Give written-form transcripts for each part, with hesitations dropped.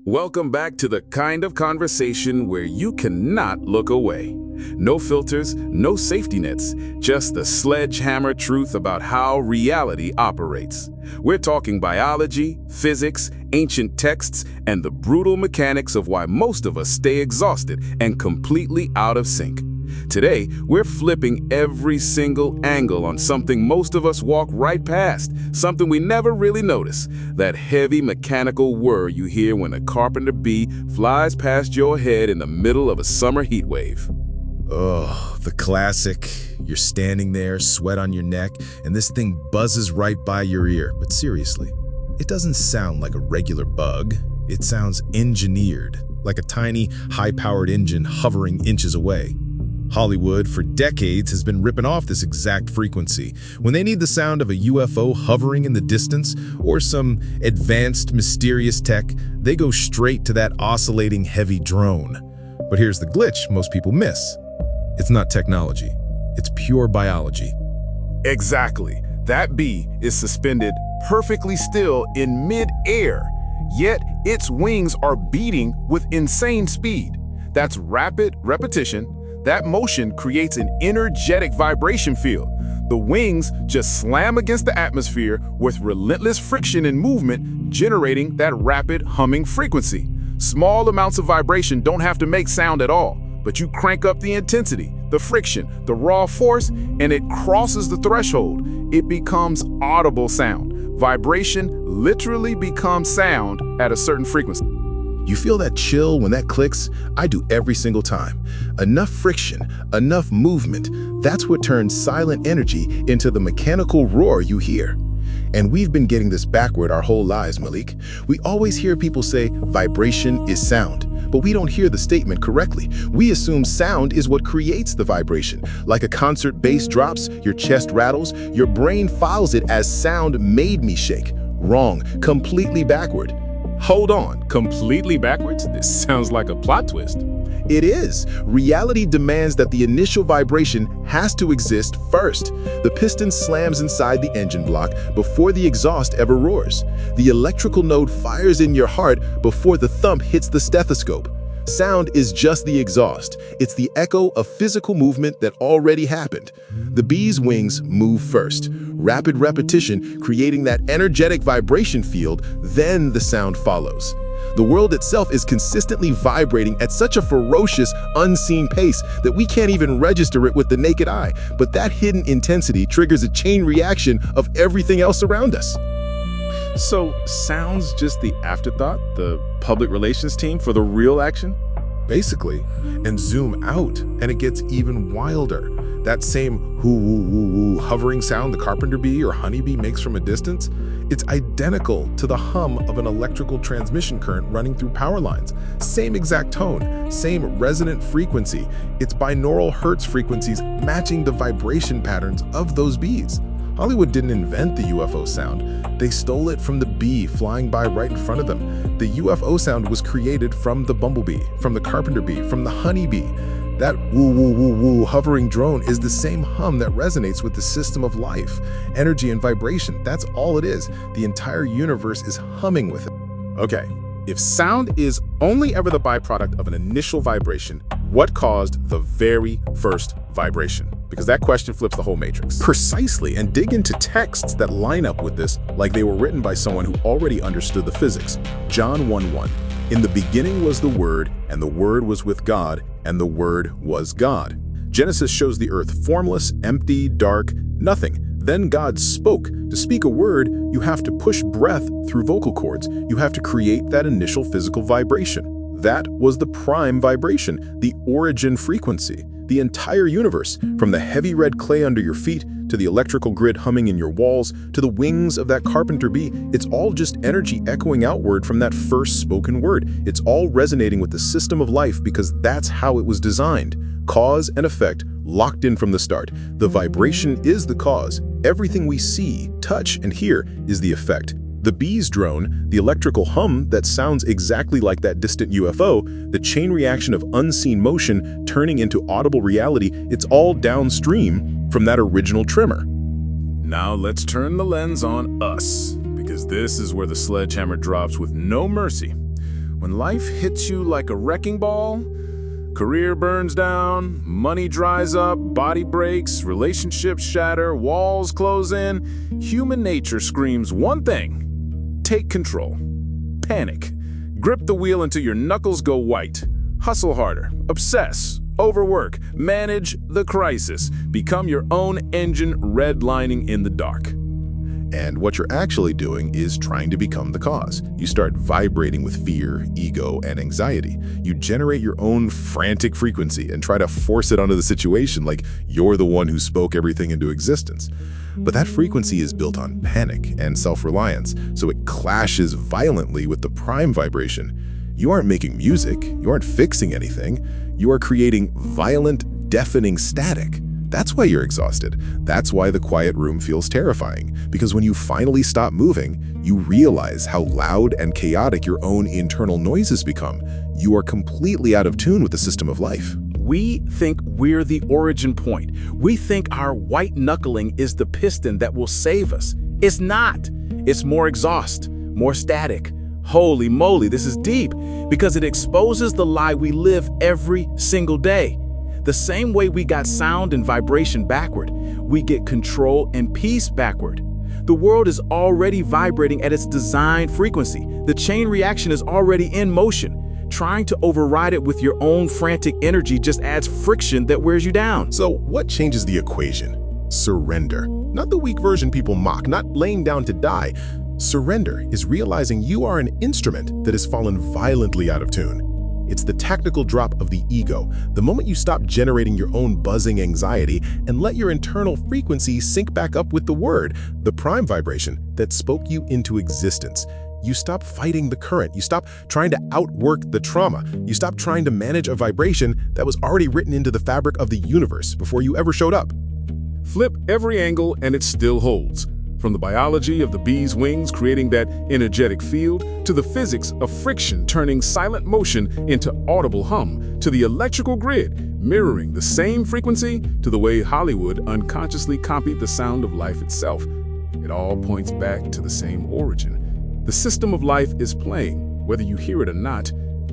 Welcome back to the kind of conversation where you cannot look away. No filters, no safety nets, just the sledgehammer truth about how reality operates. We're talking biology, physics, ancient texts, and the brutal mechanics of why most of us stay exhausted and completely out of sync. Today, we're flipping every single angle on something most of us walk right past, something we never really notice, that heavy mechanical whir you hear when a Carpenter bee flies past your head in the middle of a summer heat wave. Oh, the classic. You're standing there, sweat on your neck, and this thing buzzes right by your ear. But seriously, it doesn't sound like a regular bug. It sounds engineered, like a tiny, high-powered engine hovering inches away. Hollywood, for decades, has been ripping off this exact frequency. When they need the sound of a UFO hovering in the distance or some advanced, mysterious tech, they go straight to that oscillating heavy drone. But here's the glitch most people miss. It's not technology. It's pure biology. Exactly. That bee is suspended perfectly still in mid-air, yet its wings are beating with insane speed. That's rapid repetition. That motion creates an energetic vibration field. The wings just slam against the atmosphere with relentless friction and movement, generating that rapid humming frequency. Small amounts of vibration don't have to make sound at all, but you crank up the intensity, the friction, the raw force, and it crosses the threshold. It becomes audible sound. Vibration literally becomes sound at a certain frequency. You feel that chill when that clicks? I do every single time. Enough friction, enough movement, that's what turns silent energy into the mechanical roar you hear. And we've been getting this backward our whole lives, Malik. We always hear people say vibration is sound, but we don't hear the statement correctly. We assume sound is what creates the vibration. Like a concert bass drops, your chest rattles, your brain files it as sound made me shake. Wrong, completely backward. Hold on, completely backwards? This sounds like a plot twist. It is. Reality demands that the initial vibration has to exist first. The piston slams inside the engine block before the exhaust ever roars. The electrical node fires in your heart before the thump hits the stethoscope. Sound is just the exhaust. It's the echo of physical movement that already happened. The bee's wings move first. Rapid repetition, creating that energetic vibration field, then the sound follows. The world itself is consistently vibrating at such a ferocious, unseen pace that we can't even register it with the naked eye. But that hidden intensity triggers a chain reaction of everything else around us. So, sound's just the afterthought, the public relations team for the real action? Basically, and zoom out, and it gets even wilder. That same hoo-woo-woo-woo hovering sound the carpenter bee or honeybee makes from a distance, it's identical to the hum of an electrical transmission current running through power lines. Same exact tone, same resonant frequency. It's binaural hertz frequencies matching the vibration patterns of those bees. Hollywood didn't invent the UFO sound. They stole it from the bee flying by right in front of them. The UFO sound was created from the bumblebee, from the carpenter bee, from the honeybee. That woo-woo-woo-woo hovering drone is the same hum that resonates with the system of life, energy and vibration. That's all it is. The entire universe is humming with it. Okay, if sound is only ever the byproduct of an initial vibration, what caused the very first vibration? Because that question flips the whole matrix. Precisely, and dig into texts that line up with this like they were written by someone who already understood the physics. John 1:1. In the beginning was the Word, and the Word was with God, and the Word was God. Genesis shows the earth formless, empty, dark, nothing. Then God spoke. To speak a word, you have to push breath through vocal cords. You have to create that initial physical vibration. That was the prime vibration, the origin frequency. The entire universe, from the heavy red clay under your feet, to the electrical grid humming in your walls, to the wings of that carpenter bee, it's all just energy echoing outward from that first spoken word. It's all resonating with the system of life because that's how it was designed. Cause and effect locked in from the start. The vibration is the cause. Everything we see, touch, and hear is the effect. The bee's drone, the electrical hum that sounds exactly like that distant UFO, the chain reaction of unseen motion turning into audible reality, it's all downstream from that original tremor. Now let's turn the lens on us, because this is where the sledgehammer drops with no mercy. When life hits you like a wrecking ball, career burns down, money dries up, body breaks, relationships shatter, walls close in, human nature screams one thing: take control. Panic. Grip the wheel until your knuckles go white. Hustle harder. Obsess. Overwork. Manage the crisis. Become your own engine redlining in the dark. And what you're actually doing is trying to become the cause. You start vibrating with fear, ego, and anxiety. You generate your own frantic frequency and try to force it onto the situation like you're the one who spoke everything into existence. But that frequency is built on panic and self-reliance, so it clashes violently with the prime vibration. You aren't making music, you aren't fixing anything, you are creating violent, deafening static. That's why you're exhausted. That's why the quiet room feels terrifying. Because when you finally stop moving, you realize how loud and chaotic your own internal noises become. You are completely out of tune with the system of life. We think we're the origin point. We think our white-knuckling is the piston that will save us. It's not. It's more exhaust, more static. Holy moly, this is deep, because it exposes the lie we live every single day. The same way we got sound and vibration backward, we get control and peace backward. The world is already vibrating at its design frequency. The chain reaction is already in motion. Trying to override it with your own frantic energy just adds friction that wears you down. So what changes the equation? Surrender. Not the weak version people mock, not laying down to die. Surrender is realizing you are an instrument that has fallen violently out of tune. It's the tactical drop of the ego, the moment you stop generating your own buzzing anxiety and let your internal frequency sync back up with the word, the prime vibration that spoke you into existence. You stop fighting the current. You stop trying to outwork the trauma. You stop trying to manage a vibration that was already written into the fabric of the universe before you ever showed up. Flip every angle and it still holds. From the biology of the bee's wings creating that energetic field, to the physics of friction turning silent motion into audible hum, to the electrical grid mirroring the same frequency, to the way Hollywood unconsciously copied the sound of life itself. It all points back to the same origin. The system of life is playing, whether you hear it or not.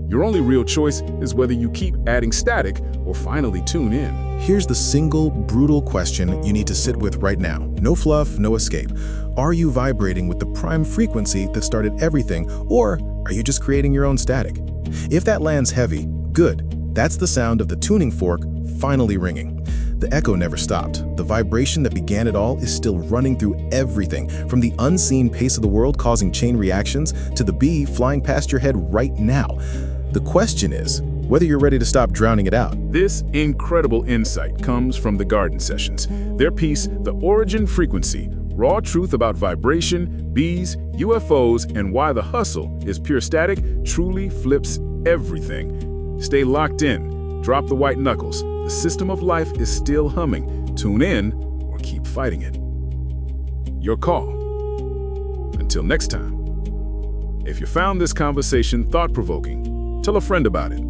Your only real choice is whether you keep adding static or finally tune in. Here's the single, brutal question you need to sit with right now. No fluff, no escape. Are you vibrating with the prime frequency that started everything, or are you just creating your own static? If that lands heavy, good. That's the sound of the tuning fork finally ringing. The echo never stopped. The vibration that began it all is still running through everything, from the unseen pace of the world causing chain reactions to the bee flying past your head right now. The question is whether you're ready to stop drowning it out. This incredible insight comes from the Garden Sessions. Their piece, The Origin Frequency, raw truth about vibration, bees, UFOs, and why the hustle is pure static, truly flips everything. Stay locked in. Drop the white knuckles. The system of life is still humming. Tune in or keep fighting it. Your call. Until next time. If you found this conversation thought-provoking, tell a friend about it.